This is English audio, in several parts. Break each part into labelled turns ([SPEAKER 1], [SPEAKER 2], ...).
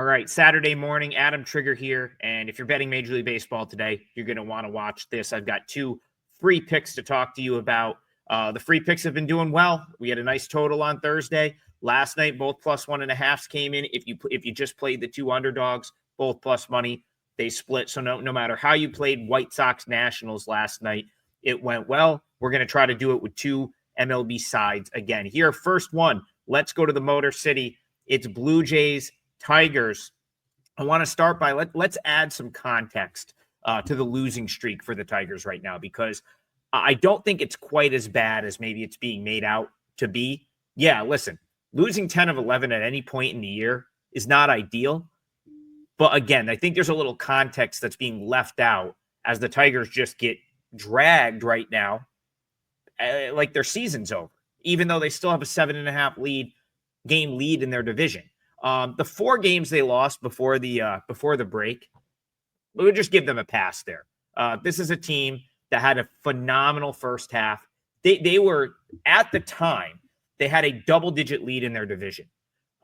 [SPEAKER 1] All right, Saturday morning, Adam Trigger here. And if you're betting Major League Baseball today, you're going to want to watch this. I've got two free picks to talk to you about. The free picks have been doing well. We had a nice total on Thursday. Last night, both plus 1.5s came in. If you just played the two underdogs, both plus money, they split. So no matter how you played White Sox Nationals last night, it went well. We're going to try to do it with two MLB sides again. Here, first one, let's go to the Motor City. It's Blue Jays Tigers. I want to start by let's add some context to the losing streak for the Tigers right now, because I don't think it's quite as bad as maybe it's being made out to be. Yeah, listen, losing 10 of 11 at any point in the year is not ideal. But again, I think there's a little context that's being left out as the Tigers just get dragged right now like their season's over, even though they still have a 7.5 game lead in their division. The 4 games they lost before the break, we would just give them a pass there. This is a team that had a phenomenal first half. They were, at the time, they had a double-digit lead in their division.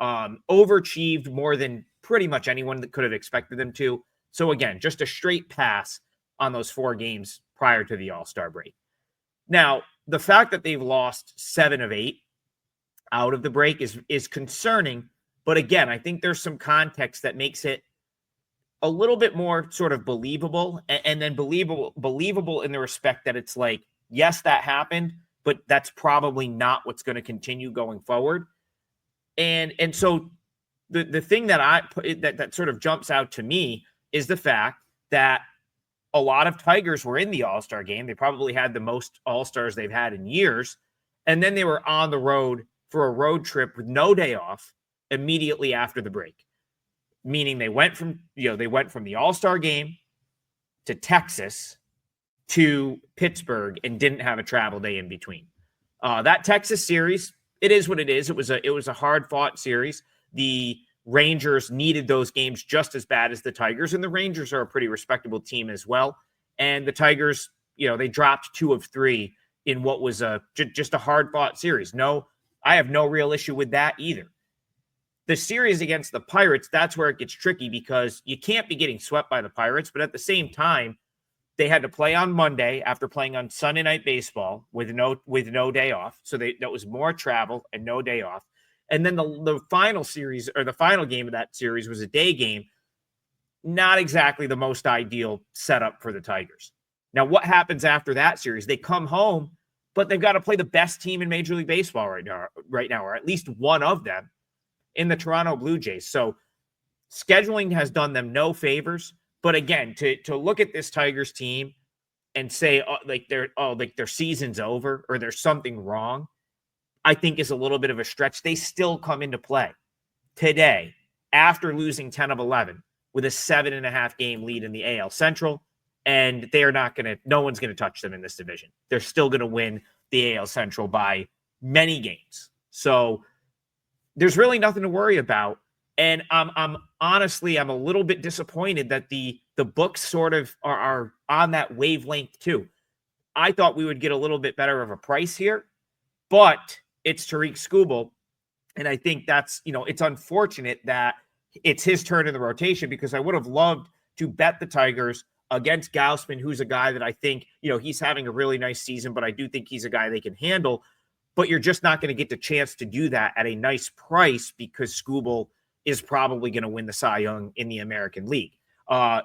[SPEAKER 1] Overachieved more than pretty much anyone that could have expected them to. So again, just a straight pass on those 4 games prior to the All-Star break. Now, the fact that they've lost 7 of 8 out of the break is concerning. But again, I think there's some context that makes it a little bit more sort of believable, and then believable in the respect that it's like, yes, that happened, but that's probably not what's going to continue going forward. And so the thing that sort of jumps out to me is the fact that a lot of Tigers were in the All-Star game. They probably had the most All-Stars they've had in years. And then they were on the road for a road trip with no day off immediately after the break, meaning they went from the All-Star game to Texas to Pittsburgh and didn't have a travel day in between. That Texas series, it is what it is. It was a hard-fought series. The Rangers needed those games just as bad as the Tigers, and the Rangers are a pretty respectable team as well. And the Tigers, they dropped 2 of 3 in what was just a hard-fought series. No, I have no real issue with that either. The series against the Pirates, that's where it gets tricky, because you can't be getting swept by the Pirates, but at the same time, they had to play on Monday after playing on Sunday Night Baseball with no day off. So that was more travel and no day off. And then the final series, or the final game of that series, was a day game. Not exactly the most ideal setup for the Tigers. Now, what happens after that series? They come home, but they've got to play the best team in Major League Baseball right now, or at least one of them, in the Toronto Blue Jays. So scheduling has done them no favors. But again, to look at this Tigers team and say their season's over or there's something wrong, I think is a little bit of a stretch. They still come into play today after losing 10 of 11 with a 7.5 game lead in the AL Central. And no one's going to touch them in this division. They're still going to win the AL Central by many games. So there's really nothing to worry about. And I'm honestly a little bit disappointed that the books sort of are on that wavelength too. I thought we would get a little bit better of a price here, but it's Tariq Skubal. And I think that's, it's unfortunate that it's his turn in the rotation, because I would have loved to bet the Tigers against Gausman, who's a guy that I think, he's having a really nice season, but I do think he's a guy they can handle. But you're just not going to get the chance to do that at a nice price, because Skubal is probably going to win the Cy Young in the American League.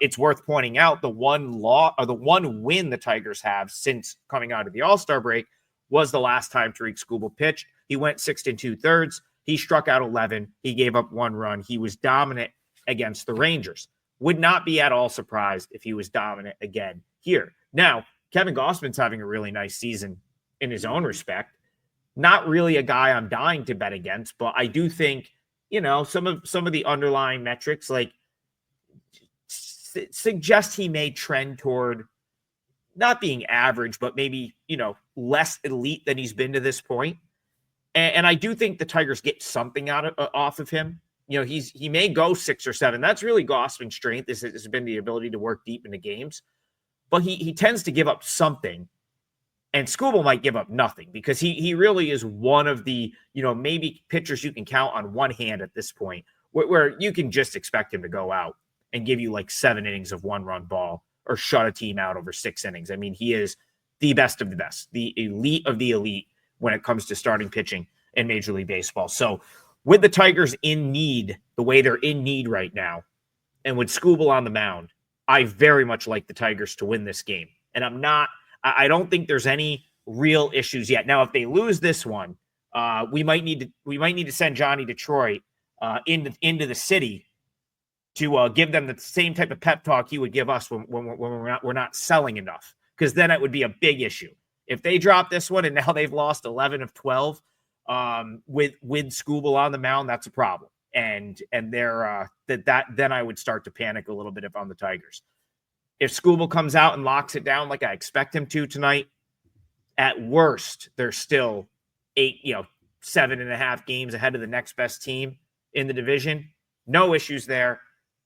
[SPEAKER 1] It's worth pointing out the one win the Tigers have since coming out of the All-Star break was the last time Tariq Skubal pitched. He went 6 2/3. He struck out 11. He gave up 1 run. He was dominant against the Rangers. Would not be at all surprised if he was dominant again here. Now, Kevin Gausman's having a really nice season in his own respect. Not really a guy I'm dying to bet against, but I do think, some of the underlying metrics suggest he may trend toward not being average, but maybe, less elite than he's been to this point. And I do think the Tigers get something off of him. He may go 6 or 7. That's really Gausman's strength. This has been the ability to work deep into games, but he tends to give up something. And Skubal might give up nothing, because he really is one of the, maybe pitchers you can count on one hand at this point, where you can just expect him to go out and give you like 7 innings of 1-run ball or shut a team out over 6 innings. I mean, he is the best of the best, the elite of the elite when it comes to starting pitching in Major League Baseball. So with the Tigers in need, the way they're in need right now, and with Skubal on the mound, I very much like the Tigers to win this game. And I don't think there's any real issues yet. Now, if they lose this one, we might need to send Johnny Detroit into the city to give them the same type of pep talk he would give us when we're not selling enough, because then it would be a big issue. If they drop this one and now they've lost 11 of 12 with Skubal on the mound, that's a problem. And they're then I would start to panic a little bit if I'm the Tigers. If Skubal comes out and locks it down like I expect him to tonight, at worst, they're still 7.5 games ahead of the next best team in the division. No issues there.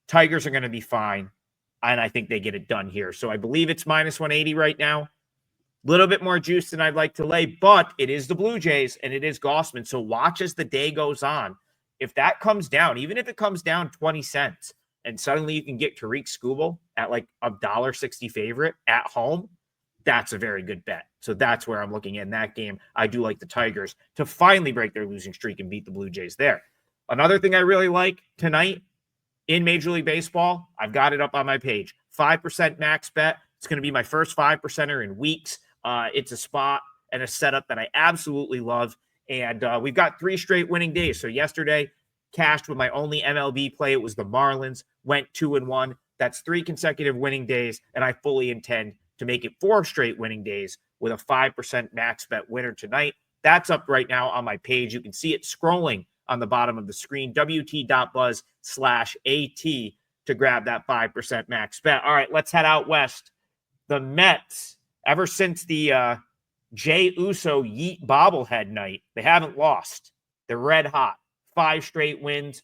[SPEAKER 1] Tigers are going to be fine, and I think they get it done here. So I believe it's minus 180 right now. A little bit more juice than I'd like to lay, but it is the Blue Jays and it is Gossman. So watch as the day goes on. If that comes down, even if it comes down 20 cents, and suddenly you can get Tariq Skubal at like $1.60 favorite at home, that's a very good bet. So that's where I'm looking at in that game. I do like the Tigers to finally break their losing streak and beat the Blue Jays there. Another thing I really like tonight in Major League Baseball, I've got it up on my page. 5% max bet. It's going to be my first 5%er in weeks. It's a spot and a setup that I absolutely love. And we've got 3 straight winning days. So yesterday, cashed with my only MLB play. It was the Marlins. Went 2-1. That's 3 consecutive winning days. And I fully intend to make it 4 straight winning days with a 5% max bet winner tonight. That's up right now on my page. You can see it scrolling on the bottom of the screen, wt.buzz/AT to grab that 5% max bet. All right, let's head out west. The Mets, ever since the Jay Uso Yeet bobblehead night, they haven't lost. They're red hot. 5 straight wins.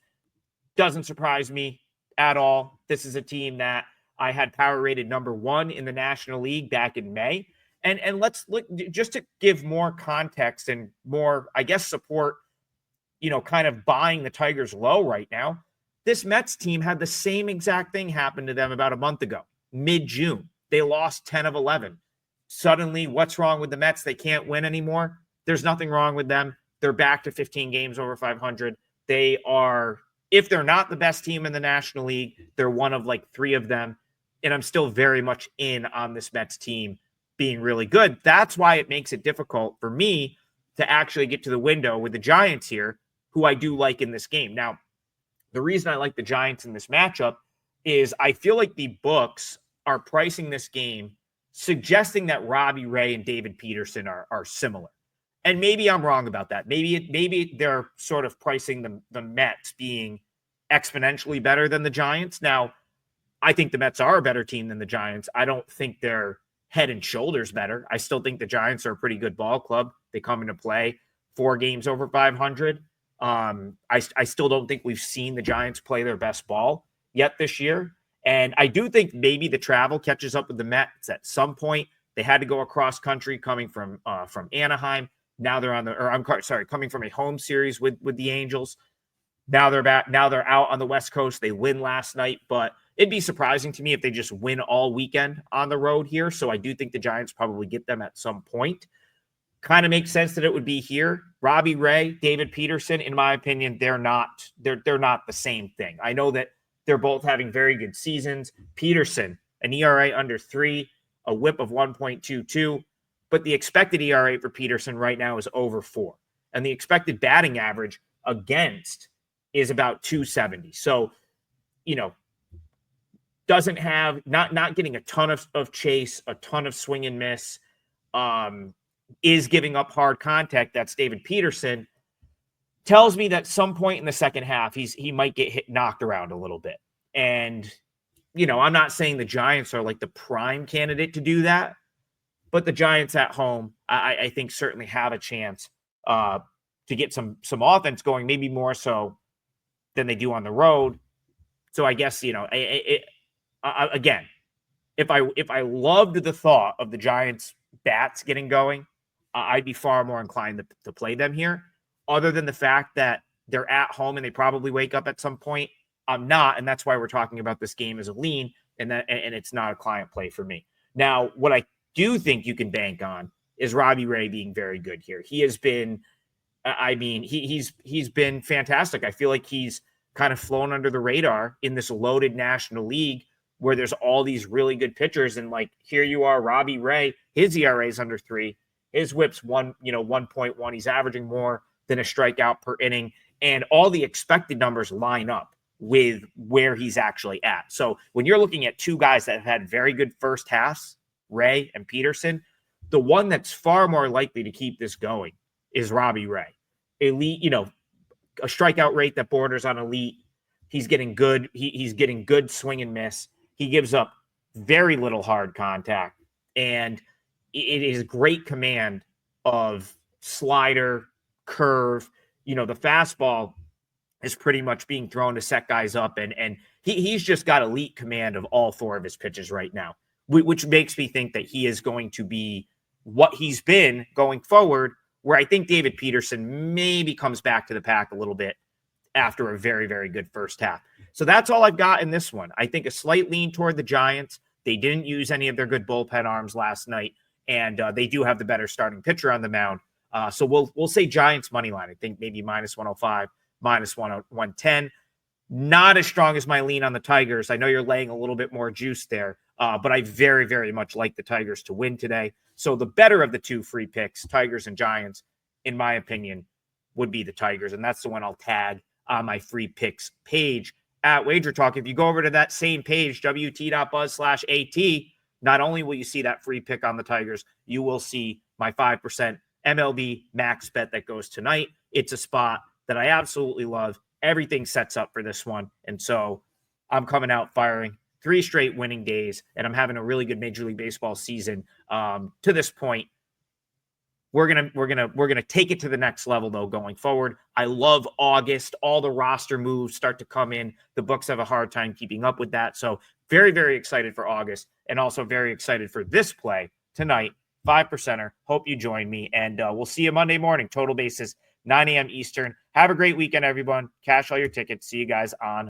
[SPEAKER 1] Doesn't surprise me at all. This is a team that I had power rated number 1 in the National League back in May. And let's look, just to give more context and more, I guess, support, kind of buying the Tigers low right now. This Mets team had the same exact thing happen to them about a month ago, mid-June. They lost 10 of 11. Suddenly, what's wrong with the Mets? They can't win anymore. There's nothing wrong with them. They're back to 15 games over 500. They are, if they're not the best team in the National League, they're one of like 3 of them. And I'm still very much in on this Mets team being really good. That's why it makes it difficult for me to actually get to the window with the Giants here, who I do like in this game. Now, the reason I like the Giants in this matchup is I feel like the books are pricing this game suggesting that Robbie Ray and David Peterson are similar. And maybe I'm wrong about that. Maybe they're sort of pricing the Mets being exponentially better than the Giants. Now, I think the Mets are a better team than the Giants. I don't think they're head and shoulders better. I still think the Giants are a pretty good ball club. They come into play 4 games over 500. I still don't think we've seen the Giants play their best ball yet this year. And I do think maybe the travel catches up with the Mets at some point. They had to go across country coming from Anaheim. Now they're coming from a home series with the Angels. Now they're back. Now they're out on the West Coast. They win last night, but it'd be surprising to me if they just win all weekend on the road here. So I do think the Giants probably get them at some point. Kind of makes sense that it would be here. Robbie Ray, David Peterson, in my opinion, they're not the same thing. I know that they're both having very good seasons. Peterson, an ERA under 3, a WHIP of 1.22, but the expected ERA for Peterson right now is over 4. And the expected batting average against is about 270. So, doesn't have, not getting a ton of chase, a ton of swing and miss, is giving up hard contact. That's David Peterson. Tells me that some point in the second half, he might get knocked around a little bit. And, I'm not saying the Giants are like the prime candidate to do that, but the Giants at home, I think certainly have a chance to get some offense going, maybe more so than they do on the road. So I guess, again, if I loved the thought of the Giants bats getting going, I'd be far more inclined to play them here, other than the fact that they're at home and they probably wake up at some point. I'm not, and that's why we're talking about this game as a lean, and it's not a client play for me. Now, what I do think you can bank on is Robbie Ray being very good here. He has been, I mean, he's been fantastic. I feel like he's kind of flown under the radar in this loaded National League where there's all these really good pitchers, and like here you are, Robbie Ray, his ERA is under 3, his WHIP's 1.1. He's averaging more than a strikeout per inning, and all the expected numbers line up with where he's actually at. So when you're looking at two guys that have had very good first halves, Ray and Peterson, the one that's far more likely to keep this going is Robbie Ray. Elite, a strikeout rate that borders on elite. He's getting good. He's getting good swing and miss. He gives up very little hard contact, and it is great command of slider, curve. The fastball is pretty much being thrown to set guys up, and he's just got elite command of all 4 of his pitches right now, which makes me think that he is going to be what he's been going forward, where I think David Peterson maybe comes back to the pack a little bit after a very, very good first half. So that's all I've got in this one. I think a slight lean toward the Giants. They didn't use any of their good bullpen arms last night, and they do have the better starting pitcher on the mound. So we'll say Giants money line. I think maybe minus 105, minus 110. Not as strong as my lean on the Tigers. I know you're laying a little bit more juice there, but I very, very much like the Tigers to win today. So the better of the 2 free picks, Tigers and Giants, in my opinion, would be the Tigers. And that's the one I'll tag on my free picks page at WagerTalk. If you go over to that same page, wt.buzz/AT, not only will you see that free pick on the Tigers, you will see my 5% MLB max bet that goes tonight. It's a spot that I absolutely love. Everything sets up for this one. And so I'm coming out firing 3 straight winning days, and I'm having a really good Major League Baseball season to this point. We're gonna take it to the next level though going forward. I love August. All the roster moves start to come in. The books have a hard time keeping up with that. So very, very excited for August, and also very excited for this play tonight. 5%er. Hope you join me, and we'll see you Monday morning. Total basis 9 a.m. Eastern. Have a great weekend, everyone. Cash all your tickets. See you guys on